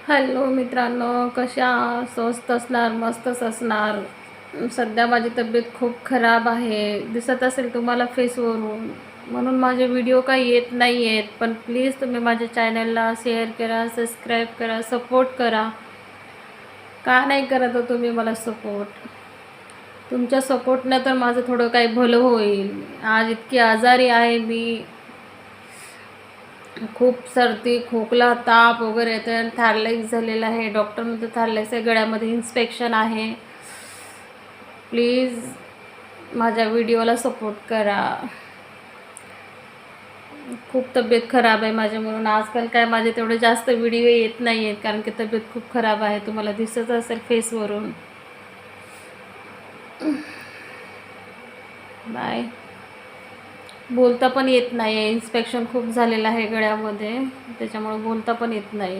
Hello मित्रांनो, कशा स्वस्त असणार, मस्तच असणार. सध्या माझी तब्येत खूप खराब आहे, दिसत असेल तुम्हाला फेसवरून. म्हणून माझे व्हिडिओ काही येत नाही आहेत, पण प्लीज तुम्ही माझ्या चॅनलला शेअर करा, सबस्क्राईब करा, सपोर्ट करा. का नाही करत हो तुम्ही मला सपोर्ट? तुमच्या सपोर्टनं तर माझं थोडं काही भलं होईल. आज इतकी आजारी आहे मी, खूप सर्दी, खोकला, ताप वगैरे येतं, थॅरलाइस झालेलं आहे. डॉक्टर म्हणतो थॅरलाइस आहे, गळ्यामध्ये इन्स्पेक्शन आहे. प्लीज माझ्या व्हिडिओला सपोर्ट करा. खूप तब्येत खराब आहे माझी, म्हणून आजकाल काय माझे तेवढे जास्त व्हिडिओ येत नाही आहेत, कारण की तब्येत खूप खराब आहे. तुम्हाला दिसत असेल फेसवरून. बाय. बोलता पण येत नाही आहे, इन्स्पेक्शन खूप झालेलं आहे गळ्यामध्ये, त्याच्यामुळे बोलता पण येत नाही.